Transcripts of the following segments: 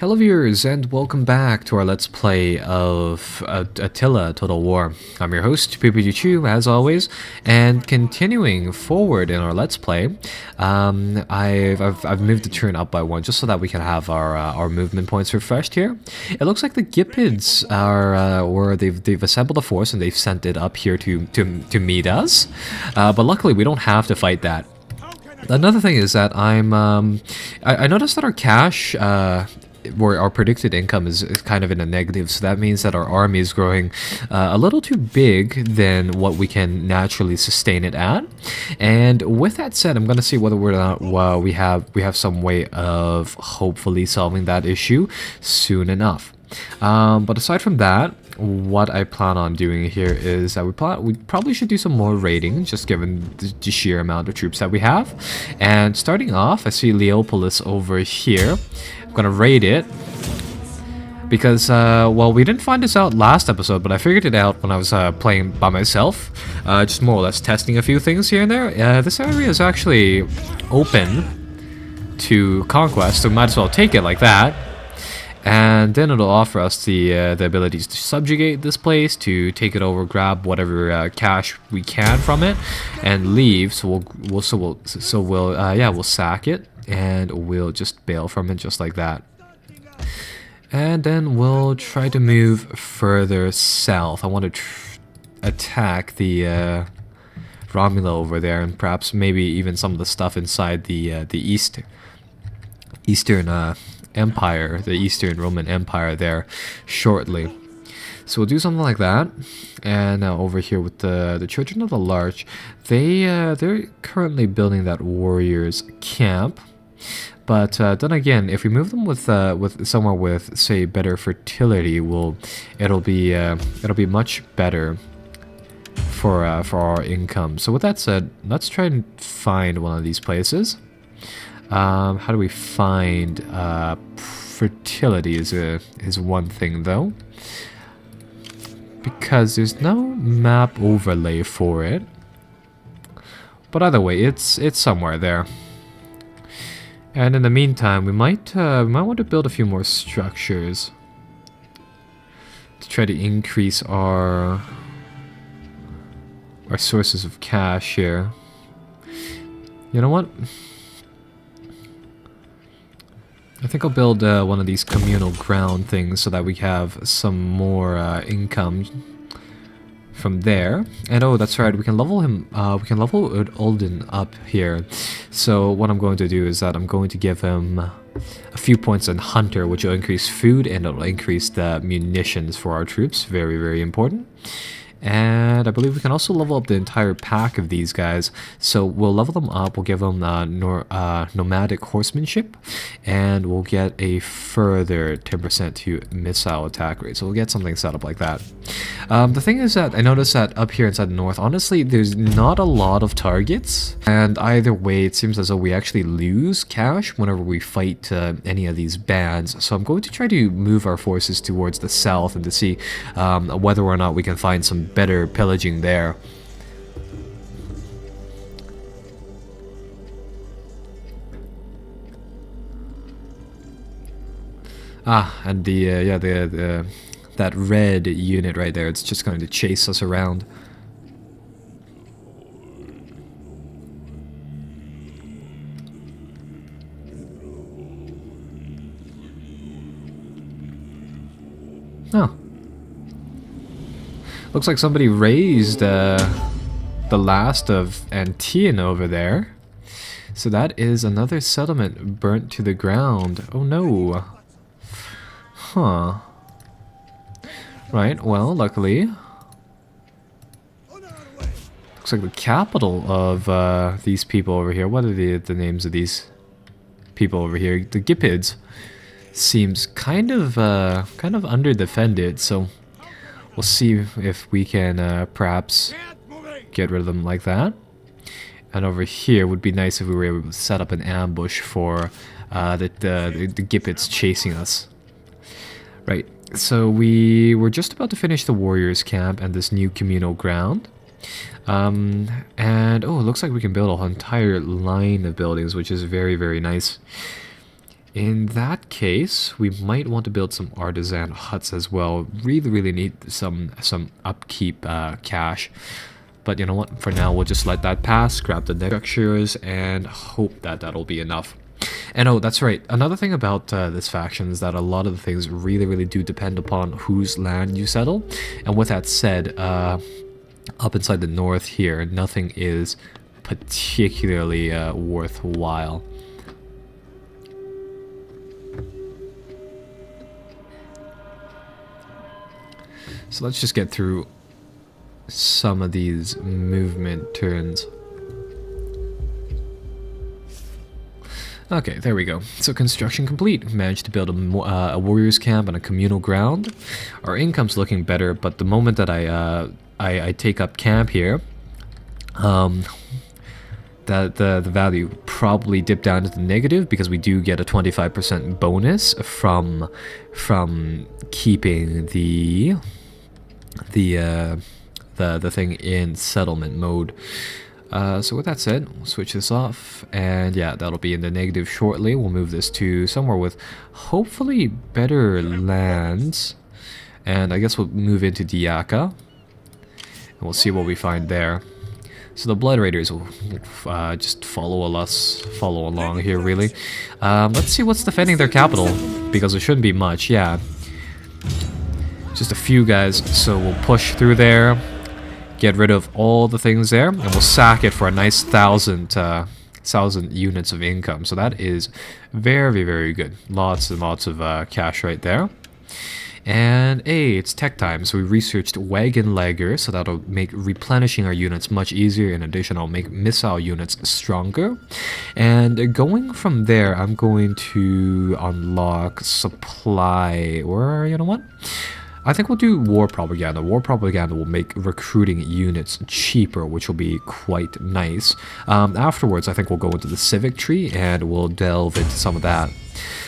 Hello viewers and welcome back to our Let's Play of Attila Total War. I'm your host, PPGChu, as always, and continuing forward in our Let's Play, I've moved the turn up by one just so that we can have our movement points refreshed here. It looks like the Gipids are, they've assembled a force and they've sent it up here to meet us, but luckily we don't have to fight that. Another thing is that I noticed that our cash, where our predicted income is kind of in a negative, so that means that our army is growing a little too big than what we can naturally sustain it at. And with that said, I'm gonna see whether or not we have some way of hopefully solving that issue soon enough. But aside from that, what I plan on doing here is that we probably should do some more raiding, just given the sheer amount of troops that we have. And starting off, I see Leopolis over here. I'm gonna raid it because, well, we didn't find this out last episode, but I figured it out when I was playing by myself, just more or less testing a few things here and there. This area is actually open to conquest, so we might as well take it like that. And then it'll offer us the abilities to subjugate this place, to take it over, grab whatever cash we can from it, and leave. So we'll sack it, and we'll just bail from it just like that. And then we'll try to move further south. I want to attack the Romula over there, and perhaps maybe even some of the stuff inside the Eastern Empire, the Eastern Roman Empire there shortly. So we'll do something like that. And now over here with the Children of the Larch, they're currently building that warriors camp. But then again, if we move them with somewhere with, say, better fertility, it'll be much better for our income. So with that said, let's try and find one of these places. How do we find fertility is one thing though, because there's no map overlay for it. But either way, it's somewhere there. And in the meantime, we might want to build a few more structures to try to increase our sources of cash here. You know what? I think I'll build one of these communal ground things so that we have some more income from there. And oh, that's right, we can level him. We can level Olden up here. So what I'm going to do is that I'm going to give him a few points on Hunter, which will increase food and it'll increase the munitions for our troops. Very, very important. And I believe we can also level up the entire pack of these guys. So we'll level them up, we'll give them nomadic horsemanship, and we'll get a further 10% to missile attack rate. So we'll get something set up like that. The thing is that I noticed that up here inside the north, honestly, there's not a lot of targets. And either way, it seems as though we actually lose cash whenever we fight any of these bands. So I'm going to try to move our forces towards the south and to see whether or not we can find some better pillaging there. And that red unit right there, it's just going to chase us around. Oh. Looks like somebody raised the last of Antioch over there. So that is another settlement burnt to the ground. Oh no. Huh. Right, well, luckily. Looks like the capital of these people over here. What are the names of these people over here? The Gipids seems kind of under defended, so we'll see if we can perhaps get rid of them like that. And over here would be nice if we were able to set up an ambush for the Gipids chasing us. Right, so we were just about to finish the warriors camp and this new communal ground. And oh, it looks like we can build an entire line of buildings, which is very, very nice. In that case, we might want to build some artisan huts as well. Really need some upkeep cash. But you know what? For now, we'll just let that pass, grab the structures, and hope that that'll be enough. And oh, that's right. Another thing about this faction is that a lot of the things really do depend upon whose land you settle. And with that said, up inside the north here, nothing is particularly worthwhile. So let's just get through some of these movement turns. Okay, there we go. So construction complete. Managed to build a warrior's camp on a communal ground. Our income's looking better, but the moment that I take up camp here, the value probably dipped down to the negative because we do get a 25% bonus from keeping the thing in settlement mode. So with that said, we'll switch this off, and yeah, that'll be in the negative shortly. We'll move this to somewhere with hopefully better lands, and I guess we'll move into Diaka, and we'll see what we find there. So the Blood Raiders will just follow along here, really. Let's see what's defending their capital, because there shouldn't be much, yeah. Just a few guys, so we'll push through there. Get rid of all the things there, and we'll sack it for a nice 1,000 units of income. So that is very good. Lots and lots of cash right there. And hey, it's tech time. So we researched Wagon Legger, so that'll make replenishing our units much easier. In addition, I'll make missile units stronger. And going from there, I'm going to unlock supply. Or you know what? I think we'll do War Propaganda. War Propaganda will make recruiting units cheaper, which will be quite nice. Afterwards, I think we'll go into the Civic Tree, and we'll delve into some of that.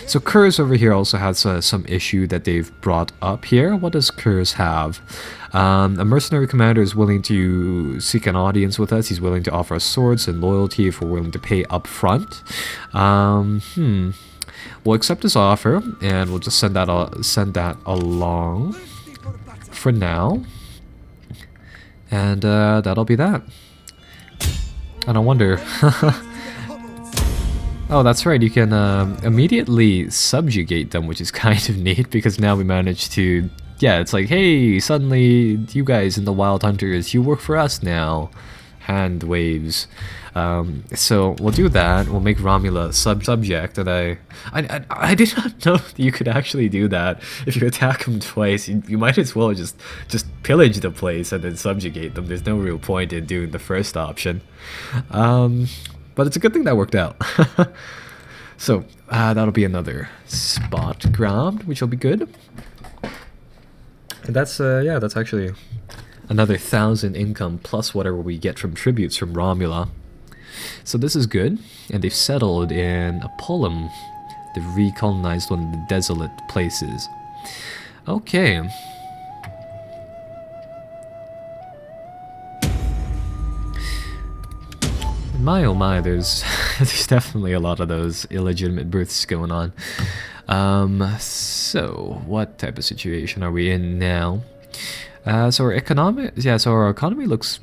So Kurz over here also has some issue that they've brought up here. What does Kurz have? A mercenary commander is willing to seek an audience with us. He's willing to offer us swords and loyalty if we're willing to pay up front. We'll accept his offer, and we'll just send that along for now. And that'll be that. And I wonder... Oh, that's right, you can immediately subjugate them, which is kind of neat, because now we manage to... Yeah, it's like, hey, suddenly you guys in the Wild Hunters, you work for us now. Hand waves. So we'll do that. We'll make Romula subject, and I did not know that you could actually do that. If you attack them twice, you might as well just pillage the place and then subjugate them. There's no real point in doing the first option. But it's a good thing that worked out. So that'll be another spot grabbed, which will be good. And that's yeah, that's actually another 1,000 income plus whatever we get from tributes from Romula. So this is good, and they've settled in Apolum. They've recolonized one of the desolate places. Okay. My oh my, there's definitely a lot of those illegitimate births going on. So what type of situation are we in now? So our economy looks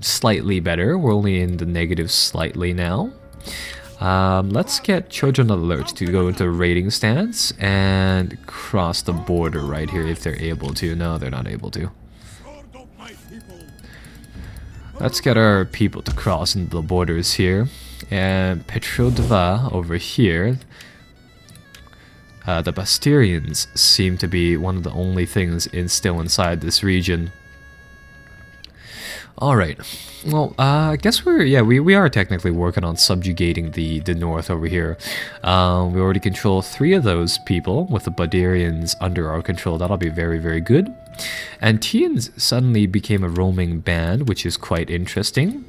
slightly better. We're only in the negative slightly now. Let's get Children of the Lurch to go into a raiding stance and cross the border right here if they're able to. No, they're not able to. Let's get our people to cross into the borders here. And Petrodva over here. The Basterians seem to be one of the only things still inside this region. Alright, well, I guess we are technically working on subjugating the north over here. We already control 3 of those people with the Barbarians under our control. That'll be very good. Anteans suddenly became a roaming band, which is quite interesting.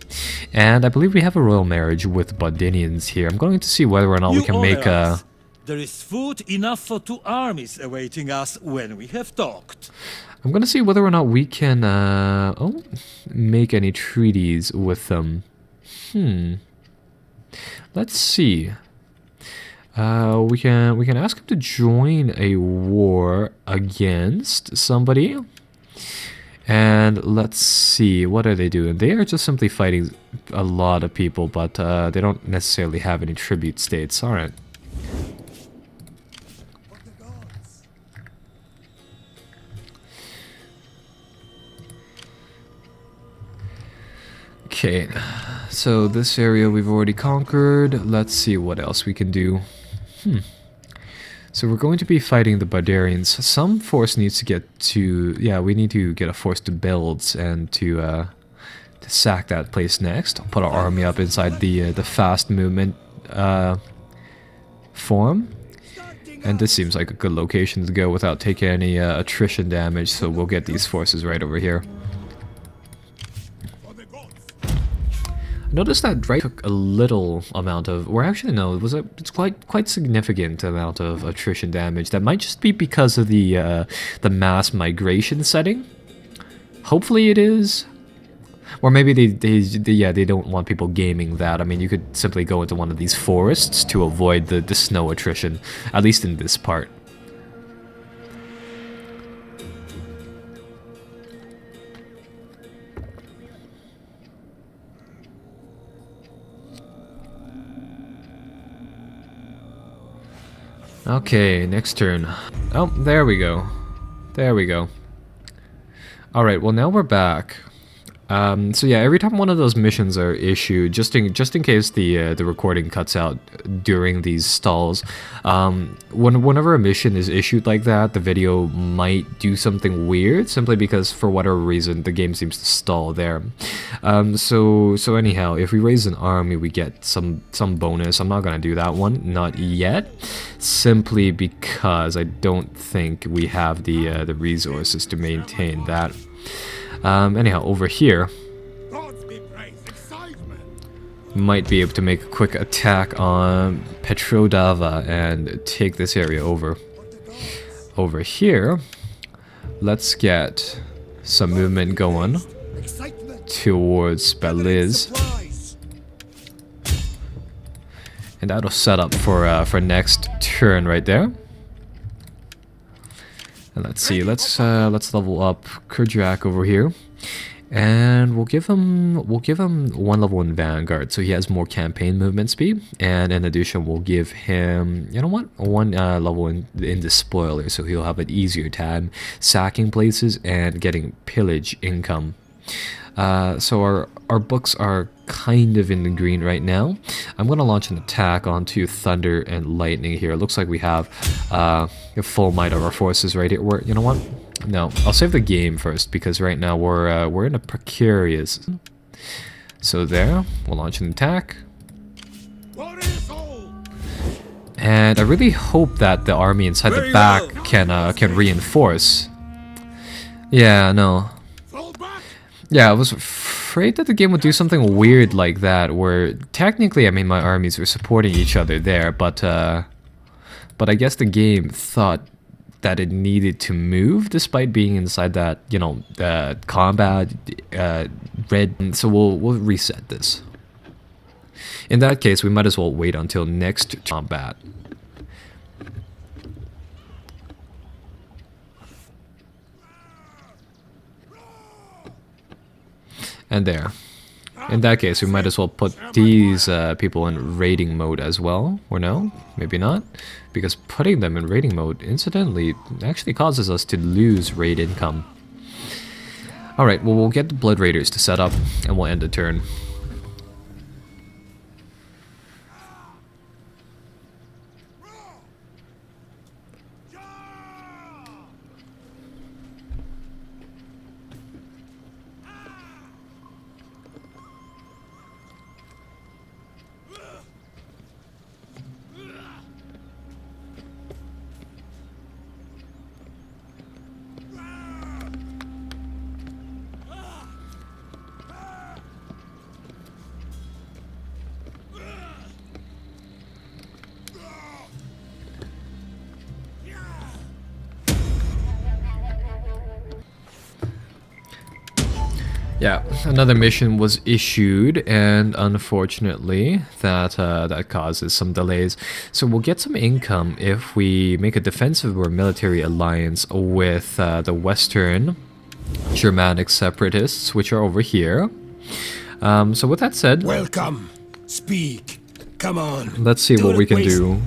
And I believe we have a royal marriage with Bardinians here. I'm going to see whether or not we can make a... There is food enough for 2 armies awaiting us when we have talked. I'm going to see whether or not we can make any treaties with them. Let's see. We can ask him to join a war against somebody. And let's see, what are they doing? They are just simply fighting a lot of people, but they don't necessarily have any tribute states. Alright. Okay, so this area we've already conquered. Let's see what else we can do. So we're going to be fighting the barbarians. Some force needs to get to... Yeah, we need to get a force to build and to sack that place next. I'll put our army up inside the fast movement form. And this seems like a good location to go without taking any attrition damage, so we'll get these forces right over here. Notice that Drake took a little amount of, or actually no, it's quite significant amount of attrition damage. That might just be because of the mass migration setting. Hopefully it is, or maybe they don't want people gaming that. I mean, you could simply go into one of these forests to avoid the snow attrition, at least in this part. Okay, next turn. Oh, there we go. There we go. Alright, well now we're back. So yeah, every time one of those missions are issued, just in case the recording cuts out during these stalls, whenever a mission is issued like that, the video might do something weird, simply because for whatever reason the game seems to stall there. So anyhow, if we raise an army, we get some bonus. I'm not gonna do that one, not yet, simply because I don't think we have the resources to maintain that. Anyhow, over here, might be able to make a quick attack on Petrodava and take this area over. Over here, let's get some movement going towards Belize. And that'll set up for next turn right there. And let's see, let's level up Kurdrak over here, and we'll give him one level in Vanguard, so he has more campaign movement speed. And in addition, we'll give him, you know what, one level in the spoiler, so he'll have an easier time sacking places and getting pillage income. So our books are kind of in the green right now. I'm going to launch an attack onto Thunder and Lightning here. It looks like we have a full might of our forces right here. You know what? No, I'll save the game first, because right now we're in a precarious. So there, we'll launch an attack. And I really hope that the army inside the back can reinforce. Yeah, no. Yeah, I was afraid that the game would do something weird like that, where technically, I mean, my armies were supporting each other there, but I guess the game thought that it needed to move despite being inside that, you know, combat red. So we'll reset this. In that case, we might as well wait until next combat. And there. In that case, we might as well put these people in raiding mode as well. Or no, maybe not. Because putting them in raiding mode, incidentally, actually causes us to lose raid income. Alright, well, we'll get the Blood Raiders to set up, and we'll end the turn. Yeah, another mission was issued, and unfortunately, that causes some delays. So we'll get some income if we make a defensive or military alliance with the Western Germanic separatists, which are over here. So with that said, Welcome. Speak. Come on. let's see what it we can waste- do.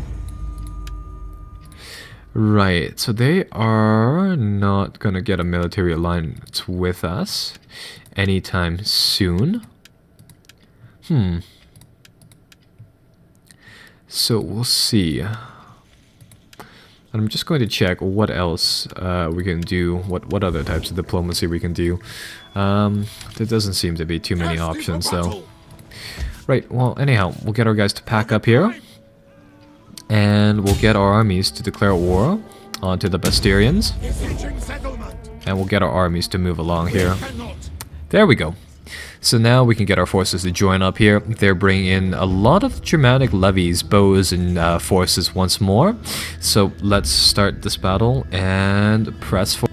Right, so they are not gonna get a military alliance with us anytime soon. So we'll see. I'm just going to check what else we can do, what other types of diplomacy we can do. There doesn't seem to be too many options though. Right, well anyhow, we'll get our guys to pack up here. And we'll get our armies to declare war onto the Bastarians. And we'll get our armies to move along here. There we go. So now we can get our forces to join up here. They're bringing in a lot of Germanic levies, bows, and forces once more. So let's start this battle and press for.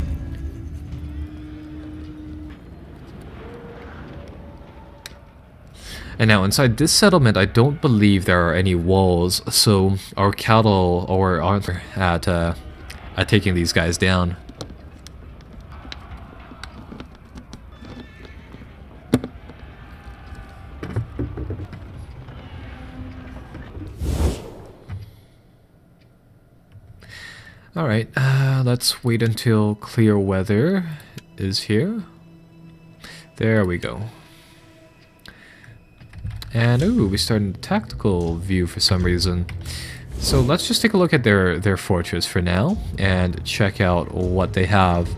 And now inside this settlement, I don't believe there are any walls, so our cattle aren't at taking these guys down. Alright, let's wait until clear weather is here. There we go. And ooh, we start in the tactical view for some reason. So let's just take a look at their fortress for now and check out what they have.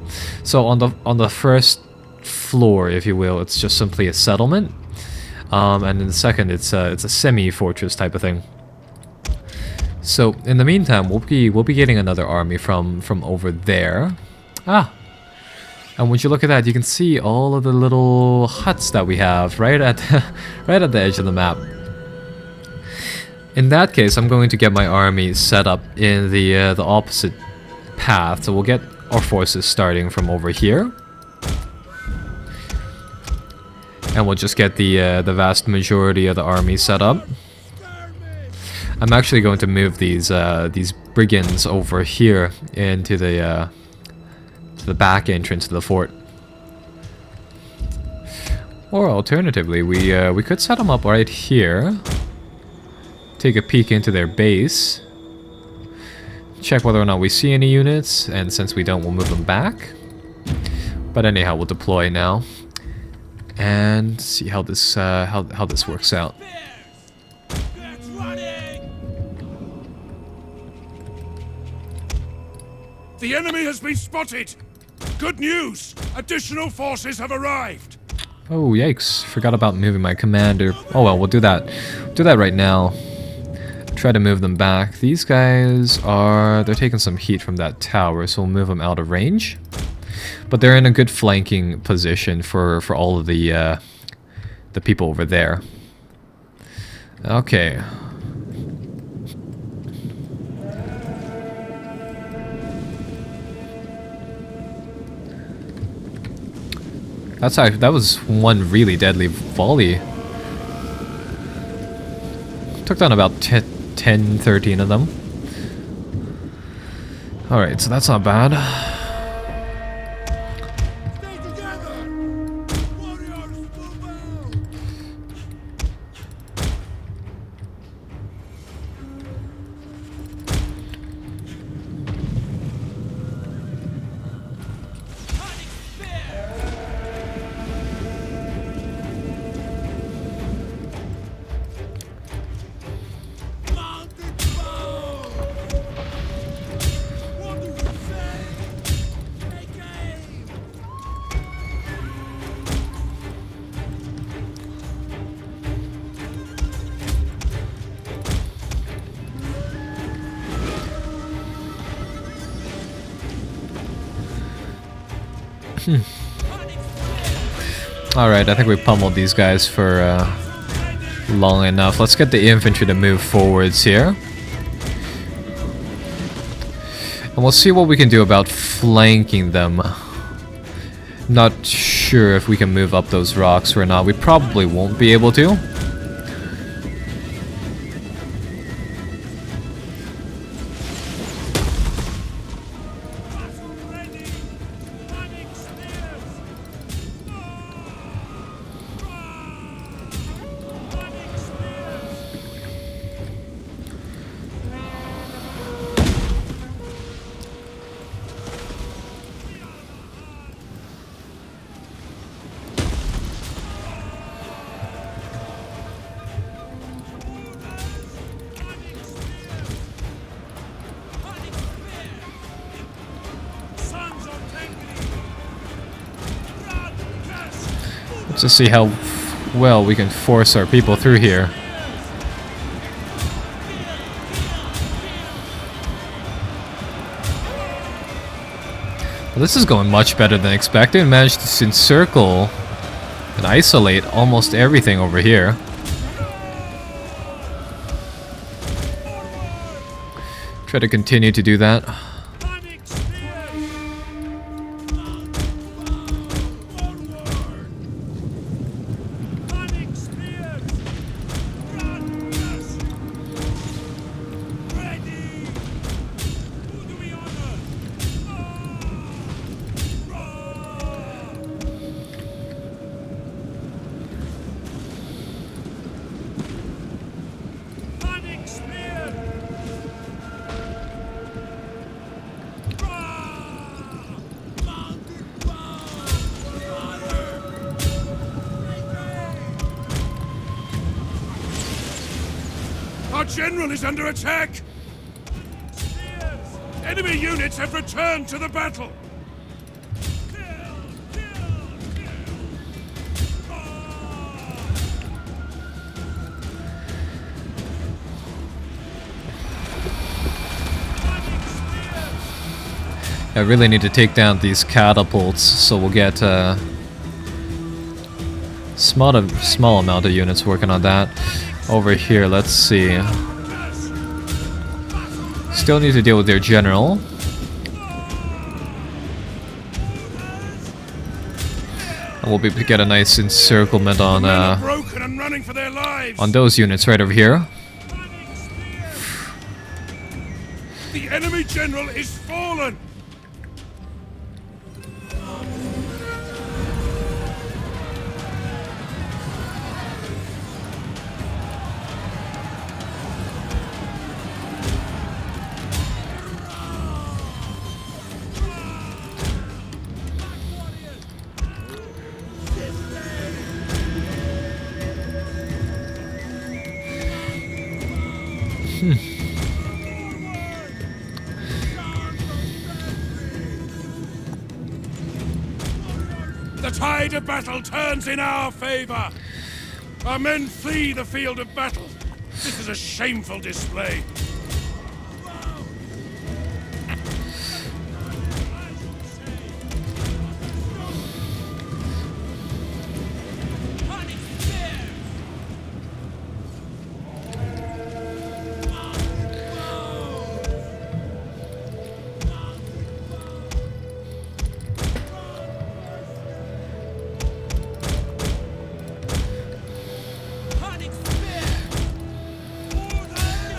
So on the first floor, if you will, it's just simply a settlement. And in the second, it's a semi-fortress type of thing. So in the meantime, we'll be getting another army from over there. And would you look at that, you can see all of the little huts that we have right at right at the edge of the map. In that case, I'm going to get my army set up in the opposite path. So we'll get our forces starting from over here, and we'll just get the vast majority of the army set up. I'm actually going to move these brigands over here into the back entrance of the fort. Or alternatively, we could set them up right here. Take a peek into their base. Check whether or not we see any units, and since we don't, we'll move them back. But anyhow, we'll deploy now and see how this works out. The enemy has been spotted. Good news. Additional forces have arrived. Oh, yikes. Forgot about moving my commander. Oh well, we'll do that. Do that right now. Try to move them back. These guys they're taking some heat from that tower, so we'll move them out of range. But they're in a good flanking position for all of the people over there. Okay. That was one really deadly volley. Took down about 10, 13 of them. Alright, so that's not bad. Alright, I think we pummeled these guys for long enough. Let's get the infantry to move forwards here. And we'll see what we can do about flanking them. Not sure if we can move up those rocks or not. We probably won't be able to. Let's just see how well we can force our people through here. Well, this is going much better than expected. We managed to encircle and isolate almost everything over here. Try to continue to do that. Our general is under attack! Enemy units have returned to the battle! I really need to take down these catapults, so we'll get small amount of units working on that. Over here, let's see. Still need to deal with their general. And we'll be able to get a nice encirclement on Broken and running for their lives. on those units right over here. The enemy general is fallen! The tide of battle turns in our favor. Our men flee the field of battle. This is a shameful display.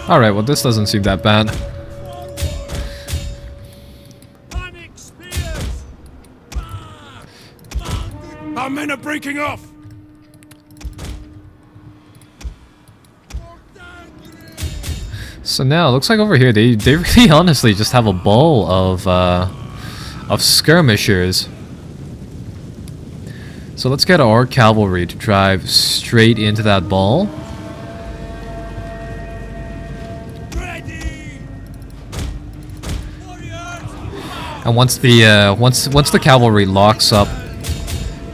Alright, well this doesn't seem that bad. Our men are breaking off. So now, it looks like over here, they really honestly just have a ball of skirmishers. So let's get our cavalry to drive straight into that ball. And once the cavalry locks up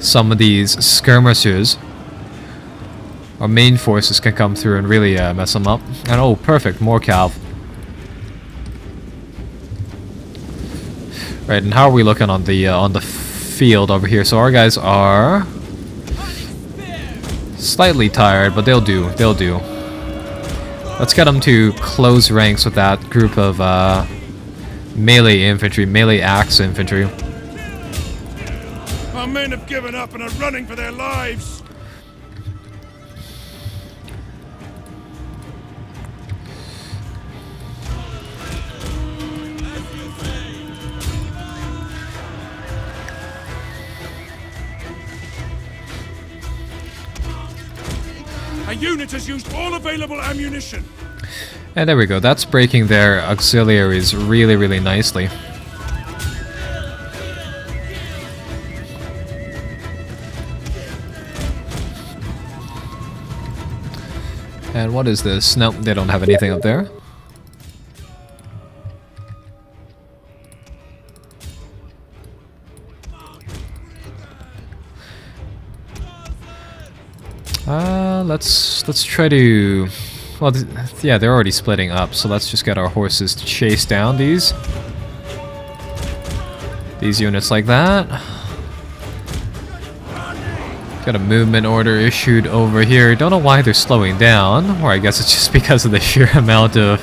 some of these skirmishers, our main forces can come through and really mess them up. And oh, perfect, more cav. Right, and how are we looking on the field over here? So our guys are slightly tired, but they'll do. They'll do. Let's get them to close ranks with that group of melee infantry, melee axe infantry. Our Our men have given up and are running for their lives. Our unit has used all available ammunition. And there we go. That's breaking their auxiliaries really, really nicely. And what is this? Nope, they don't have anything up there. Let's try to. Well, yeah, they're already splitting up, so let's just get our horses to chase down these units like that. Got a movement order issued over here. Don't know why they're slowing down, or I guess it's just because of the sheer amount of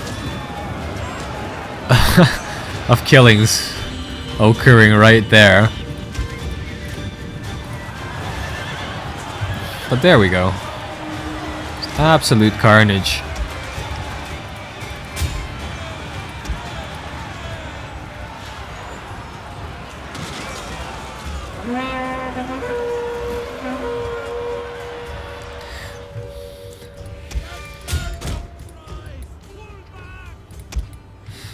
of killings occurring right there. But there we go. Absolute carnage.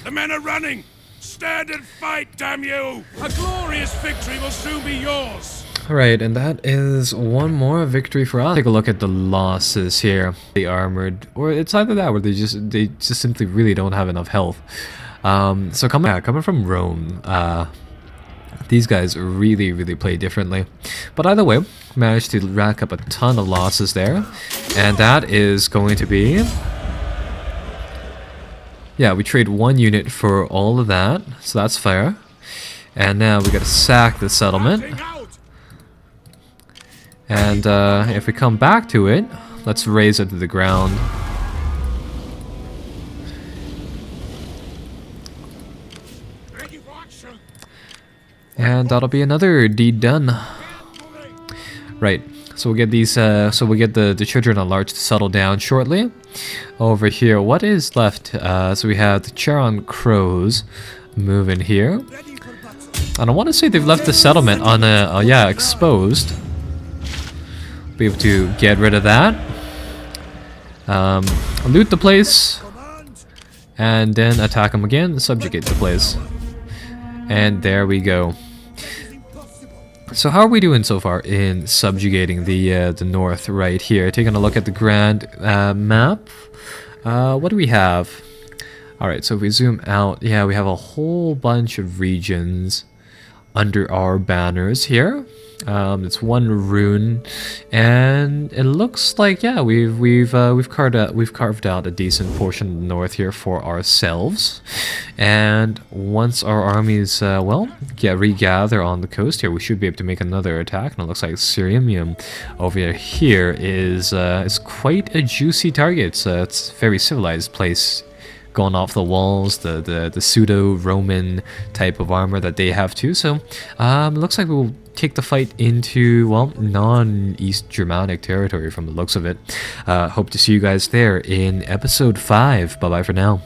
The men are running! Stand and fight, damn you! A glorious victory will soon be yours! Alright, and that is one more victory for us. Take a look at the losses here. They armored, or it's either that or they just simply really don't have enough health. So coming from Rome, these guys really play differently. But either way, managed to rack up a ton of losses there. And that is going to be... Yeah, we trade one unit for all of that, so that's fair. And now we gotta sack the settlement. And if we come back to it, let's raise it to the ground. And that'll be another deed done. Right. So we'll get these. So we'll get the children at large to settle down shortly. Over here, what is left? So we have the Charon Crows moving here. And I want to say they've left the settlement on yeah, exposed. Be able to get rid of that. Loot the place. And then attack them again, subjugate the place. And there we go. So how are we doing so far in subjugating the north right here? Taking a look at the grand map. What do we have? Alright, so if we zoom out, yeah, we have a whole bunch of regions under our banners here. It's one rune, and it looks like, yeah, we've carved out a decent portion of the north here for ourselves. And once our armies regather on the coast here, we should be able to make another attack. And it looks like Sirmium over here is quite a juicy target. It's a very civilized place. Going off the walls, the pseudo-Roman type of armor that they have too. So it looks like we'll take the fight into, well, non-East Germanic territory from the looks of it. Hope to see you guys there in episode 5. Bye-bye for now.